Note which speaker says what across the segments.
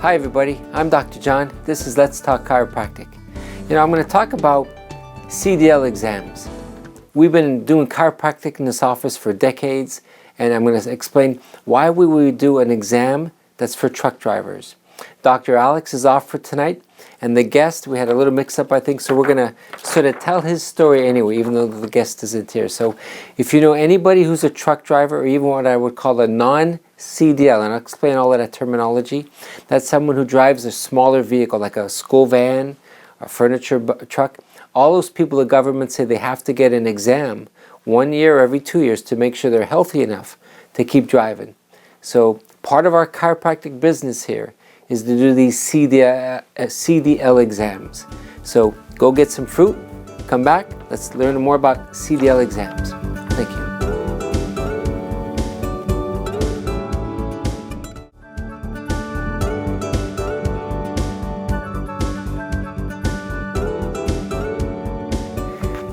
Speaker 1: Hi everybody, I'm Dr. John. This is Let's Talk Chiropractic. I'm going to talk about CDL exams. We've been doing chiropractic in this office for decades, and I'm going to explain why we would do an exam that's for truck drivers. Dr. Alex is off for tonight, and the guest, we had a little mix-up I think, so we're going to sort of tell his story anyway, even though the guest isn't here. So if you know anybody who's a truck driver, or even what I would call a non-CDL, and I'll explain all of that terminology, that's someone who drives a smaller vehicle, like a school van, a furniture truck. All those people, the government say they have to get an exam 1 year every 2 years to make sure they're healthy enough to keep driving. So part of our chiropractic business here is to do these CDL exams. So go get some fruit, come back, let's learn more about CDL exams. Thank you.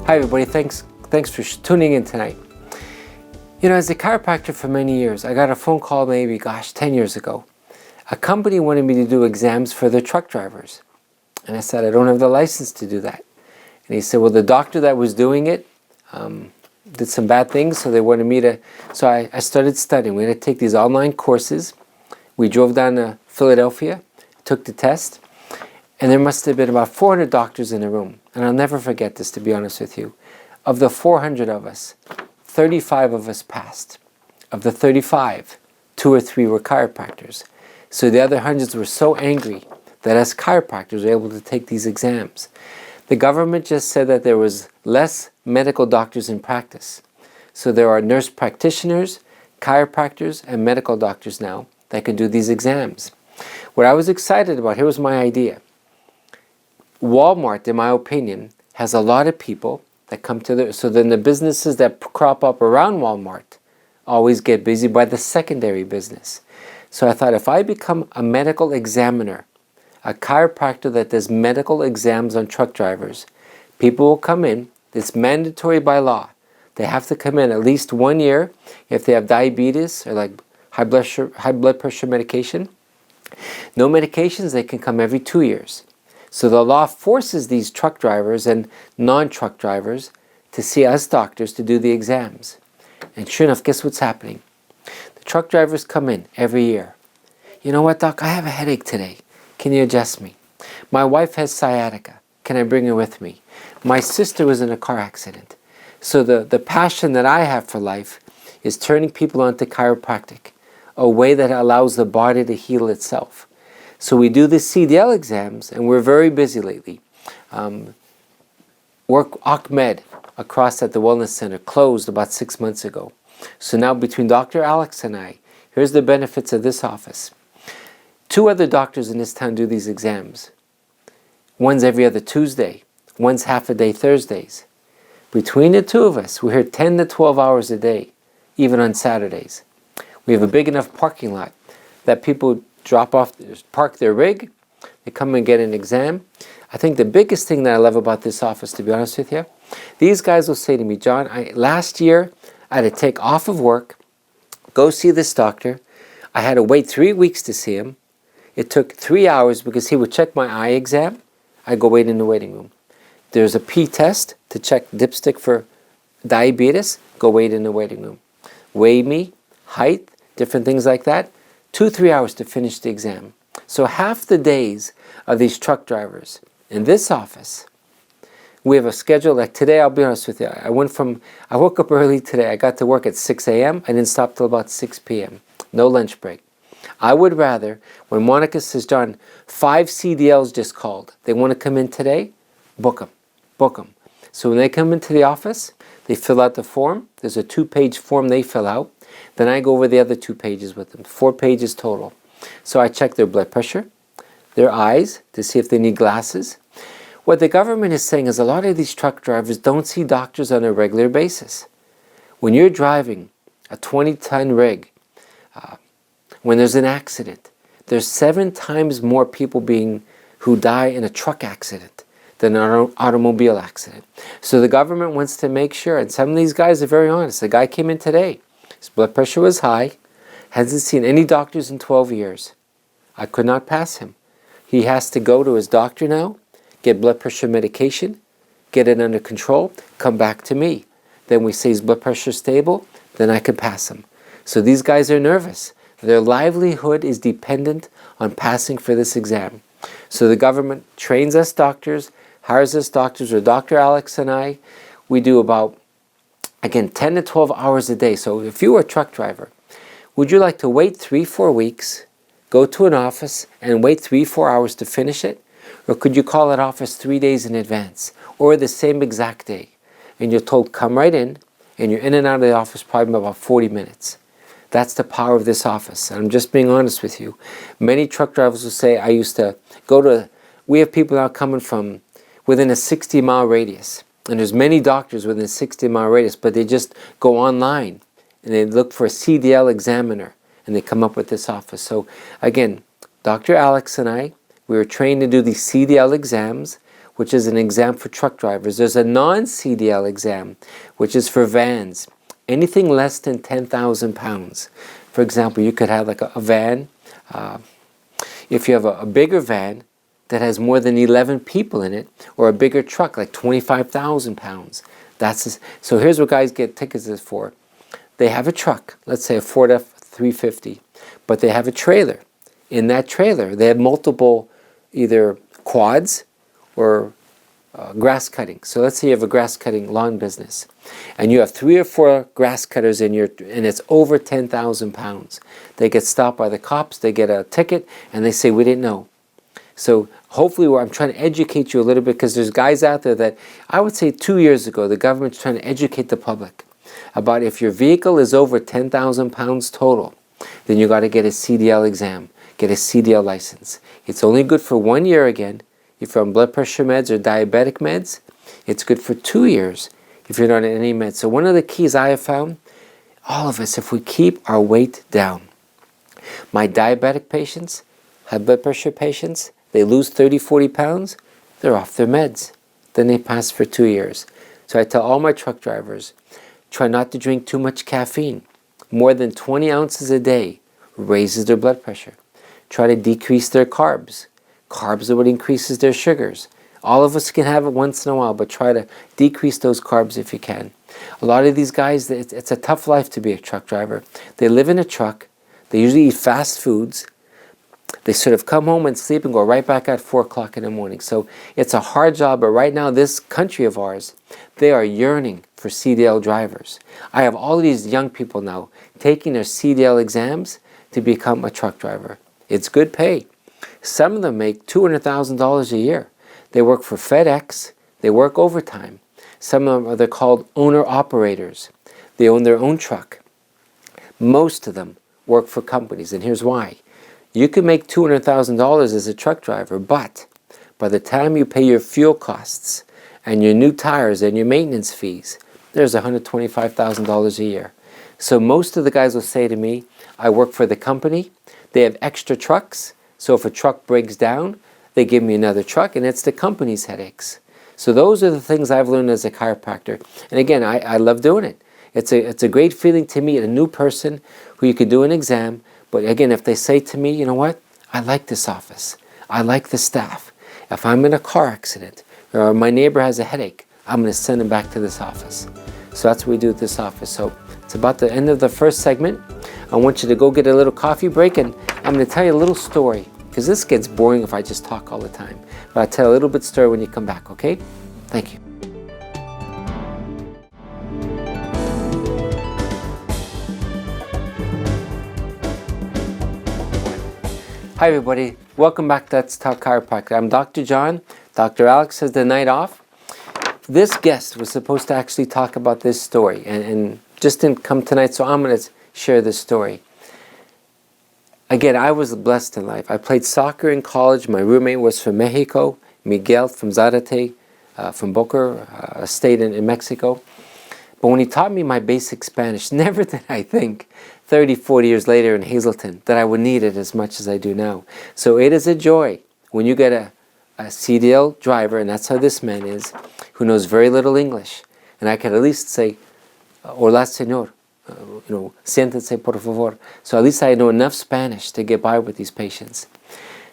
Speaker 1: Hi everybody, thanks for tuning in tonight. As a chiropractor for many years, I got a phone call maybe, 10 years ago. A company wanted me to do exams for their truck drivers. And I said, I don't have the license to do that. And he said, well, the doctor that was doing it did some bad things, so they wanted me to... So I started studying. We had to take these online courses. We drove down to Philadelphia, took the test, and there must have been about 400 doctors in the room. And I'll never forget this, to be honest with you. Of the 400 of us, 35 of us passed. Of the 35, 2 or 3 were chiropractors. So the other hundreds were so angry that as chiropractors were able to take these exams. The government just said that there was less medical doctors in practice. So there are nurse practitioners, chiropractors, and medical doctors now that can do these exams. What I was excited about, here was my idea. Walmart, in my opinion, has a lot of people that come to the... So then the businesses that crop up around Walmart always get busy by the secondary business. So I thought, if I become a medical examiner, a chiropractor that does medical exams on truck drivers, people will come in. It's mandatory by law. They have to come in at least 1 year if they have diabetes or like high blood pressure medication. No medications, they can come every 2 years. So the law forces these truck drivers and non-truck drivers to see us doctors to do the exams. And sure enough, guess what's happening? The truck drivers come in every year. You know what, doc? I have a headache today. Can you adjust me? My wife has sciatica. Can I bring her with me? My sister was in a car accident. So the passion that I have for life is turning people onto chiropractic, a way that allows the body to heal itself. So we do the CDL exams, and we're very busy lately. Ahmed across at the Wellness Center closed about 6 months ago. So now between Dr. Alex and I, here's the benefits of this office. 2 other doctors in this town do these exams. One's every other Tuesday. One's half a day Thursdays. Between the 2 of us, we're here 10 to 12 hours a day, even on Saturdays. We have a big enough parking lot that people park their rig, they come and get an exam. I think the biggest thing that I love about this office, to be honest with you, these guys will say to me, John, last year I had to take off of work, go see this doctor. I had to wait 3 weeks to see him. It took 3 hours because he would check my eye exam. I'd go wait in the waiting room. There's a P test to check dipstick for diabetes. Go wait in the waiting room. Weigh me, height, different things like that. 2-3 hours to finish the exam. So half the days of these truck drivers in this office, we have a schedule. Like today, I'll be honest with you, I woke up early today. I got to work at 6 a.m. I didn't stop till about 6 p.m. No lunch break. I would rather, when Monica says, John, 5 CDLs just called. They want to come in today, book them. Book them. So when they come into the office, they fill out the form. There's a 2-page form they fill out. Then I go over the other 2 pages with them, 4 pages total. So I check their blood pressure, their eyes to see if they need glasses. What the government is saying is a lot of these truck drivers don't see doctors on a regular basis. When you're driving a 20-ton rig, when there's an accident, there's 7 times more people who die in a truck accident than an automobile accident. So the government wants to make sure, and some of these guys are very honest. The guy came in today. His blood pressure was high, hasn't seen any doctors in 12 years. I could not pass him. He has to go to his doctor now, get blood pressure medication, get it under control, come back to me. Then we say his blood pressure is stable, then I can pass him. So these guys are nervous. Their livelihood is dependent on passing for this exam. So the government trains us doctors, hires us doctors, or Dr. Alex and I. We do about, again, 10 to 12 hours a day. So if you were a truck driver, would you like to wait 3-4 weeks, go to an office and wait 3-4 hours to finish it? Or could you call that office 3 days in advance or the same exact day? And you're told, come right in, and you're in and out of the office probably in about 40 minutes. That's the power of this office. And I'm just being honest with you. Many truck drivers will say, I used to go to, we have people now coming from within a 60-mile radius. And there's many doctors within a 60-mile radius, but they just go online and they look for a CDL examiner and they come up with this office. So again, Dr. Alex and I, we were trained to do the CDL exams, which is an exam for truck drivers. There's a non-CDL exam, which is for vans. Anything less than 10,000 pounds. For example, you could have like a van. If you have a bigger van that has more than 11 people in it, or a bigger truck like 25,000 pounds. So here's what guys get tickets for. They have a truck, let's say a Ford F-350, but they have a trailer. In that trailer, they have multiple either quads or grass cutting. So let's say you have a grass cutting lawn business and you have 3 or 4 grass cutters and it's over 10,000 pounds. They get stopped by the cops, they get a ticket, and they say, we didn't know. So hopefully I'm trying to educate you a little bit, because there's guys out there that, I would say 2 years ago, the government's trying to educate the public about if your vehicle is over 10,000 pounds total, then you got to get a CDL exam, get a CDL license. It's only good for 1 year again. If you're on blood pressure meds or diabetic meds, it's good for 2 years if you're not on any meds. So one of the keys I have found, all of us, if we keep our weight down. My diabetic patients, high blood pressure patients, they lose 30, 40 pounds, they're off their meds. Then they pass for 2 years. So I tell all my truck drivers, try not to drink too much caffeine. More than 20 ounces a day raises their blood pressure. Try to decrease their carbs. Carbs are what increases their sugars. All of us can have it once in a while, but try to decrease those carbs if you can. A lot of these guys, it's a tough life to be a truck driver. They live in a truck. They usually eat fast foods. They sort of come home and sleep and go right back at 4 o'clock in the morning. So it's a hard job, but right now this country of ours, they are yearning for CDL drivers. I have all of these young people now taking their CDL exams to become a truck driver. It's good pay. Some of them make $200,000 a year. They work for FedEx. They work overtime. Some of them, they're called owner-operators. They own their own truck. Most of them work for companies, and here's why. You can make $200,000 as a truck driver, but by the time you pay your fuel costs and your new tires and your maintenance fees, there's $125,000 a year. So most of the guys will say to me, I work for the company. They have extra trucks. So if a truck breaks down, they give me another truck, and it's the company's headaches. So those are the things I've learned as a chiropractor. And again, I love doing it. It's a great feeling to meet a new person who you could do an exam. But again, if they say to me, you know what, I like this office. I like the staff. If I'm in a car accident or my neighbor has a headache, I'm going to send them back to this office. So that's what we do at this office. So it's about the end of the first segment. I want you to go get a little coffee break, and I'm going to tell you a little story, because this gets boring if I just talk all the time. But I'll tell a little bit story when you come back, okay? Thank you. Hi everybody, welcome back to Let's Talk Chiropractic. I'm Dr. John. Dr. Alex has the night off. This guest was supposed to actually talk about this story and just didn't come tonight, so I'm going to share this story. Again, I was blessed in life. I played soccer in college. My roommate was from Mexico, Miguel from Zarate, from Boca, a state in Mexico. But when he taught me my basic Spanish, never did I think 30, 40 years later in Hazleton that I would need it as much as I do now. So it is a joy when you get a CDL driver, and that's how this man is, who knows very little English. And I could at least say, hola, señor. siéntense por favor. So at least I know enough Spanish to get by with these patients.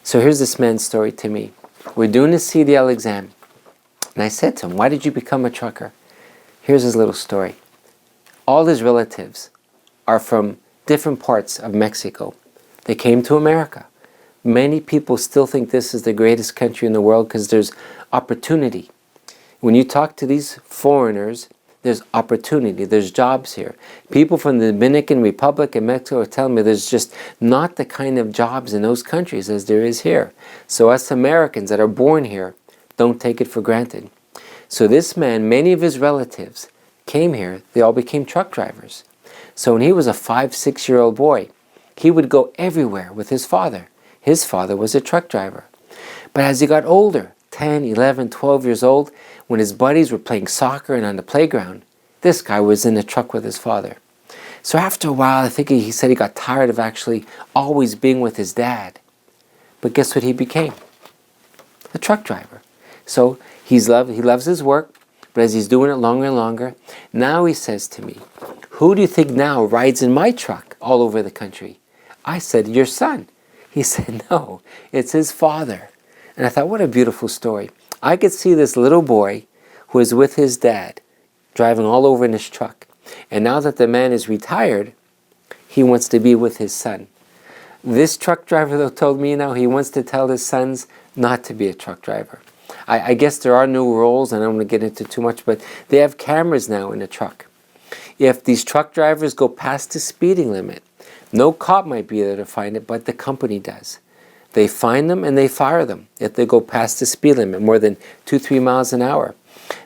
Speaker 1: So here's this man's story to me. We're doing a CDL exam. And I said to him, why did you become a trucker? Here's his little story. All his relatives are from different parts of Mexico. They came to America. Many people still think this is the greatest country in the world because there's opportunity. When you talk to these foreigners, there's opportunity, there's jobs here. People from the Dominican Republic and Mexico are telling me there's just not the kind of jobs in those countries as there is here. So us Americans that are born here, don't take it for granted. So this man, many of his relatives came here, they all became truck drivers. So when he was a 5-6-year-old boy, he would go everywhere with his father. His father was a truck driver. But as he got older, 10, 11, 12 years old, when his buddies were playing soccer and on the playground, this guy was in the truck with his father. So after a while, I think he said he got tired of actually always being with his dad. But guess what he became? A truck driver. So he loves his work, but as he's doing it longer and longer, now he says to me, who do you think now rides in my truck all over the country? I said, your son. He said, no, it's his father. And I thought, what a beautiful story. I could see this little boy who is with his dad, driving all over in his truck. And now that the man is retired, he wants to be with his son. This truck driver, though, told me now he wants to tell his sons not to be a truck driver. I guess there are new rules, and I don't want to get into too much, but they have cameras now in the truck. If these truck drivers go past the speeding limit, no cop might be there to find it, but the company does. They find them and they fire them if they go past the speed limit, more than 2-3 miles an hour.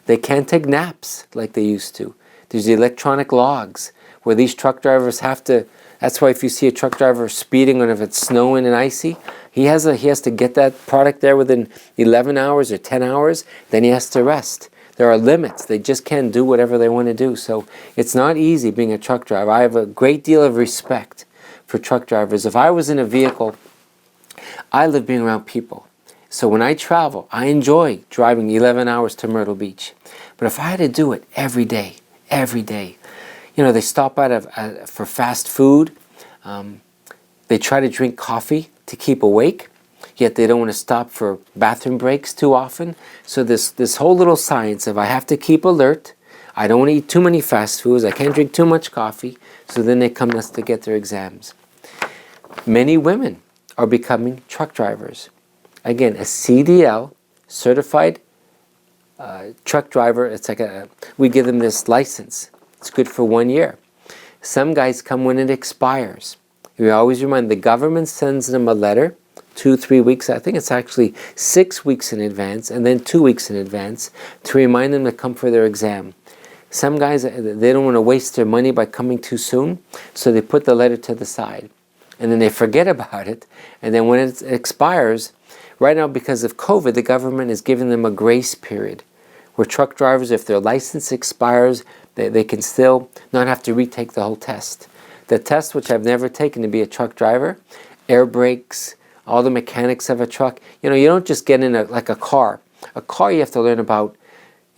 Speaker 1: They can't take naps like they used to. There's the electronic logs where these truck drivers have to, that's why if you see a truck driver speeding and if it's snowing and icy, he has to get that product there within 11 hours or 10 hours, then he has to rest. There are limits. They just can't do whatever they want to do. So it's not easy being a truck driver. I have a great deal of respect for truck drivers. If I was in a vehicle, I love being around people. So when I travel, I enjoy driving 11 hours to Myrtle Beach. But if I had to do it every day, they stop out for fast food. They try to drink coffee to keep awake, yet they don't want to stop for bathroom breaks too often. So this whole little science of I have to keep alert, I don't want to eat too many fast foods, I can't drink too much coffee, so then they come to get their exams. Many women are becoming truck drivers. Again, a CDL, certified truck driver, it's like we give them this license. It's good for 1 year. Some guys come when it expires. We always remind the government sends them a letter 2-3 weeks, I think it's actually 6 weeks in advance, and then 2 weeks in advance to remind them to come for their exam. Some guys, they don't want to waste their money by coming too soon, so they put the letter to the side. And then they forget about it, and then when it expires, right now because of COVID, the government is giving them a grace period, where truck drivers, if their license expires, they can still not have to retake the whole test. The test, which I've never taken to be a truck driver, air brakes, all the mechanics of a truck. You don't just get in like a car. A car you have to learn about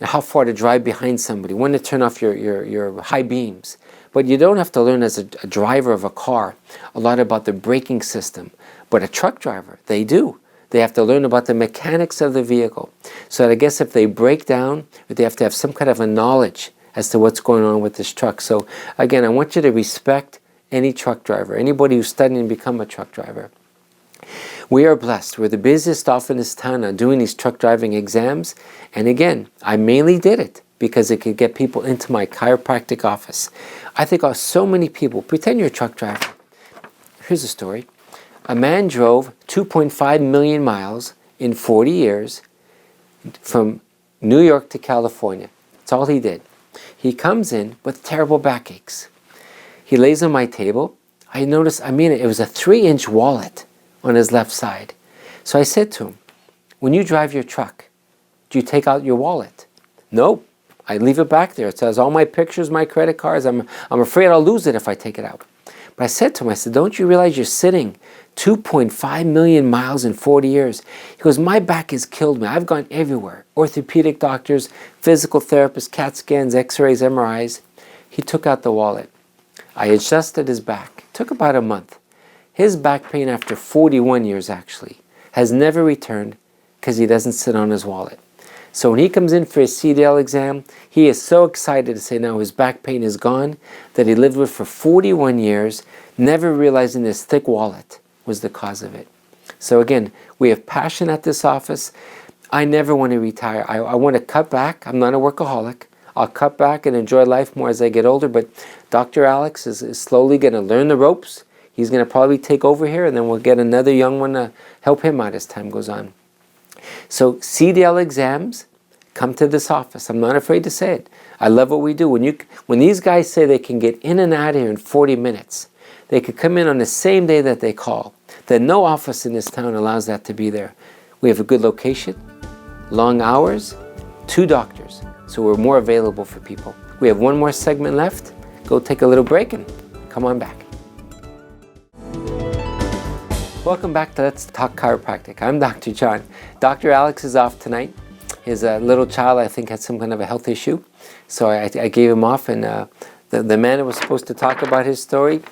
Speaker 1: how far to drive behind somebody, when to turn off your high beams. But you don't have to learn as a driver of a car a lot about the braking system. But a truck driver, they do. They have to learn about the mechanics of the vehicle. So I guess if they break down, they have to have some kind of a knowledge as to what's going on with this truck. So again, I want you to respect any truck driver, anybody who's studying to become a truck driver. We are blessed. We're the busiest office in this town now doing these truck driving exams. And again, I mainly did it because it could get people into my chiropractic office. I think so many people, pretend you're a truck driver. Here's a story. A man drove 2.5 million miles in 40 years from New York to California. That's all he did. He comes in with terrible backaches. He lays on my table. I noticed, it was a 3-inch wallet on his left side. So I said to him, when you drive your truck, do you take out your wallet? Nope. I leave it back there. It says all my pictures, my credit cards. I'm afraid I'll lose it if I take it out. But I said to him, don't you realize you're sitting 2.5 million miles in 40 years? He goes, my back has killed me. I've gone everywhere. Orthopedic doctors, physical therapists, CAT scans, x-rays, MRIs. He took out the wallet. I adjusted his back. It took about a month. His back pain after 41 years actually has never returned because he doesn't sit on his wallet. So when he comes in for his CDL exam, he is so excited to say now his back pain is gone that he lived with for 41 years, never realizing this thick wallet was the cause of it. So again, we have passion at this office. I never want to retire. I want to cut back. I'm not a workaholic. I'll cut back and enjoy life more as I get older, but Dr. Alex is slowly going to learn the ropes. He's going to probably take over here, and then we'll get another young one to help him out as time goes on. So CDL exams, come to this office. I'm not afraid to say it. I love what we do. When these guys say they can get in and out of here in 40 minutes, they could come in on the same day that they call. Then no office in this town allows that to be there. We have a good location, long hours, 2 doctors. So we're more available for people. We have one more segment left. Go take a little break and come on back. Welcome back to Let's Talk Chiropractic. I'm Dr. John. Dr. Alex is off tonight. His little child, I think, had some kind of a health issue. So I gave him off, and the man that was supposed to talk about his story,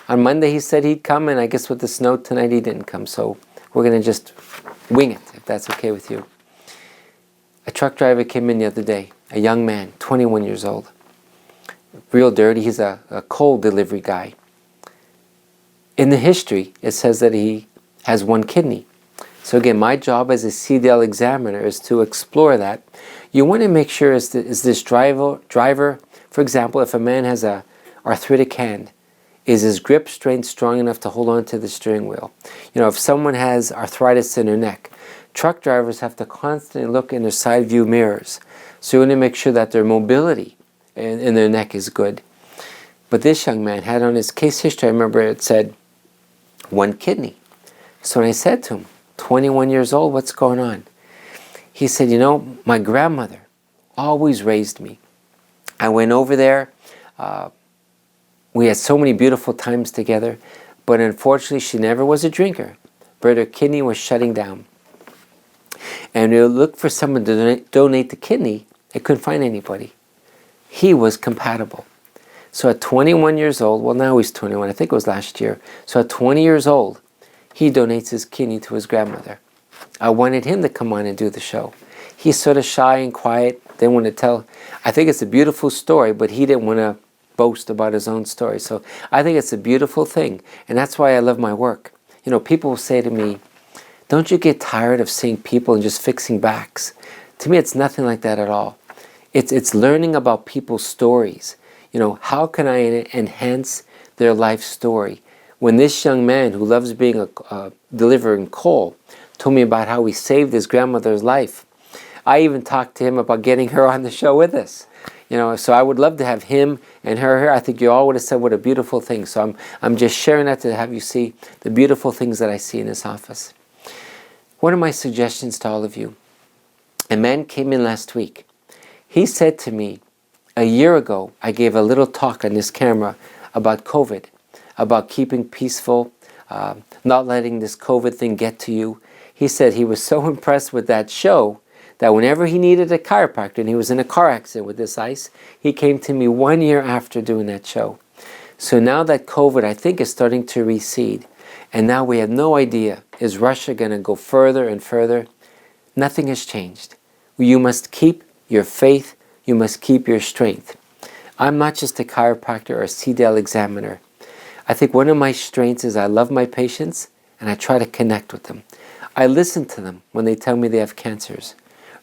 Speaker 1: on Monday he said he'd come, and I guess with the snow tonight he didn't come. So we're going to just wing it, if that's okay with you. A truck driver came in the other day, a young man, 21 years old. Real dirty. He's a coal delivery guy. In the history, it says that he has 1 kidney. So again, my job as a CDL examiner is to explore that. You want to make sure is this driver, for example, if a man has a arthritic hand, is his grip strength strong enough to hold on to the steering wheel? You know, if someone has arthritis in their neck, truck drivers have to constantly look in their side view mirrors. So you want to make sure that their mobility in their neck is good. But this young man had on his case history, I remember it said 1 kidney. So when I said to him, 21 years old, what's going on? He said, you know, my grandmother always raised me. I went over there. We had so many beautiful times together, but unfortunately she never was a drinker, but her kidney was shutting down. And we looked for someone to donate the kidney. They couldn't find anybody. He was compatible. So at 21 years old, well now he's 21, I think it was last year. So at 20 years old, he donates his kidney to his grandmother. I wanted him to come on and do the show. He's sort of shy and quiet, didn't want to tell. I think it's a beautiful story, but he didn't want to boast about his own story. So I think it's a beautiful thing, and that's why I love my work. You know, people will say to me, don't you get tired of seeing people and just fixing backs? To me, it's nothing like that at all. It's learning about people's stories. You know, how can I enhance their life story? When this young man who loves being delivering coal told me about how he saved his grandmother's life, I even talked to him about getting her on the show with us. You know, so I would love to have him and her here. I think you all would have said what a beautiful thing. So I'm just sharing that to have you see the beautiful things that I see in this office. One of my suggestions to all of you, a man came in last week. He said to me, a year ago, I gave a little talk on this camera about COVID, about keeping peaceful, not letting this COVID thing get to you. He said he was so impressed with that show that whenever he needed a chiropractor, and he was in a car accident with this ice, he came to me 1 year after doing that show. So now that COVID, I think, is starting to recede, and now we have no idea, is Russia going to go further and further? Nothing has changed. You must keep your faith. You must keep your strength. I'm not just a chiropractor or a CDL examiner. I think one of my strengths is I love my patients and I try to connect with them. I listen to them when they tell me they have cancers.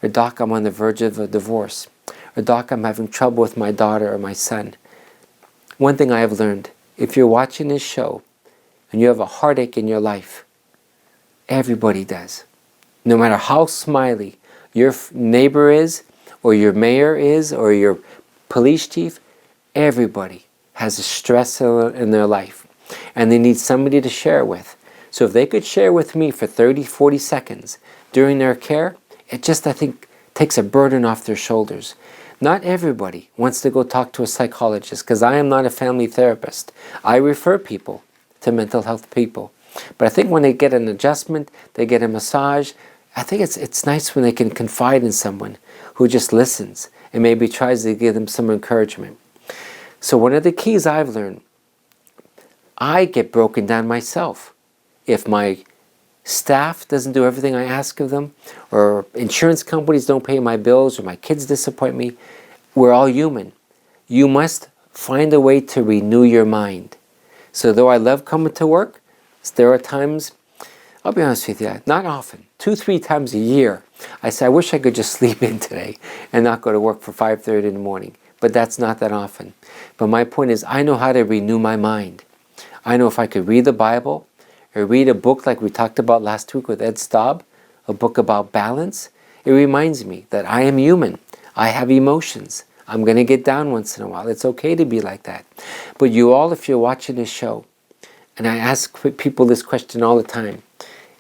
Speaker 1: Or, doc, I'm on the verge of a divorce. Or, doc, I'm having trouble with my daughter or my son. One thing I have learned, if you're watching this show and you have a heartache in your life, everybody does. No matter how smiley your neighbor is, or your mayor is, or your police chief, everybody has a stress in their life. And they need somebody to share with. So if they could share with me for 30, 40 seconds during their care, it just, I think, takes a burden off their shoulders. Not everybody wants to go talk to a psychologist, because I am not a family therapist. I refer people to mental health people. But I think when they get an adjustment, they get a massage, I think it's nice when they can confide in someone who just listens and maybe tries to give them some encouragement. So one of the keys I've learned I get broken down myself. If my staff doesn't do everything I ask of them, or insurance companies don't pay my bills, or my kids disappoint me, we're all human. You must find a way to renew your mind. So though I love coming to work, there are times, I'll be honest with you, not often, 2-3 times a year, I say, I wish I could just sleep in today and not go to work for 5:30 in the morning. But that's not that often. But my point is, I know how to renew my mind. I know if I could read the Bible, or read a book like we talked about last week with Ed Staub, a book about balance, it reminds me that I am human. I have emotions. I'm going to get down once in a while. It's okay to be like that. But you all, if you're watching this show, and I ask people this question all the time,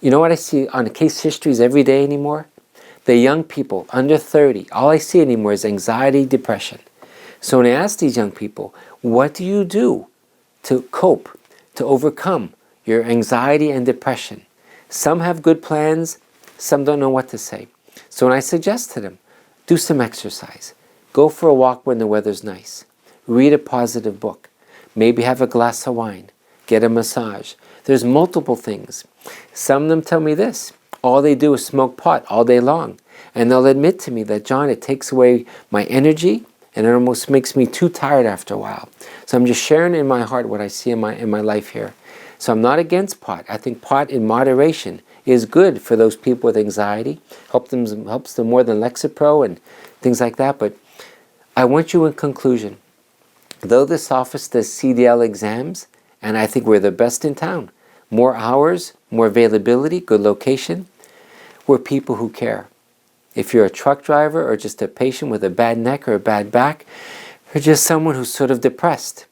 Speaker 1: you know what I see on case histories every day anymore? The young people under 30, all I see anymore is anxiety, depression. So when I ask these young people, what do you do to cope, to overcome your anxiety and depression? Some have good plans, some don't know what to say. So when I suggest to them, do some exercise, go for a walk when the weather's nice, read a positive book, maybe have a glass of wine, get a massage. There's multiple things. Some of them tell me this, all they do is smoke pot all day long. And they'll admit to me that, John, it takes away my energy and it almost makes me too tired after a while. So I'm just sharing in my heart what I see in my life here. So I'm not against pot. I think pot in moderation is good for those people with anxiety. Helps them more than Lexapro and things like that. But I want you in conclusion, though this office does CDL exams, and I think we're the best in town, more hours, more availability, good location, we're people who care. If you're a truck driver or just a patient with a bad neck or a bad back, or just someone who's sort of depressed,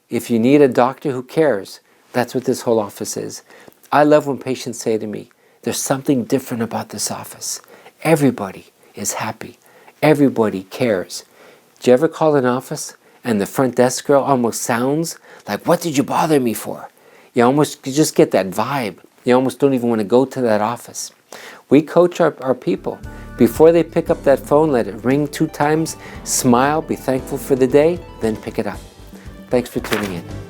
Speaker 1: if you need a doctor who cares, that's what this whole office is. I love when patients say to me, there's something different about this office. Everybody is happy. Everybody cares. Do you ever call an office and the front desk girl almost sounds like, what did you bother me for? You just get that vibe. You almost don't even want to go to that office. We coach our people. Before they pick up that phone, let it ring 2 times, smile, be thankful for the day, then pick it up. Thanks for tuning in.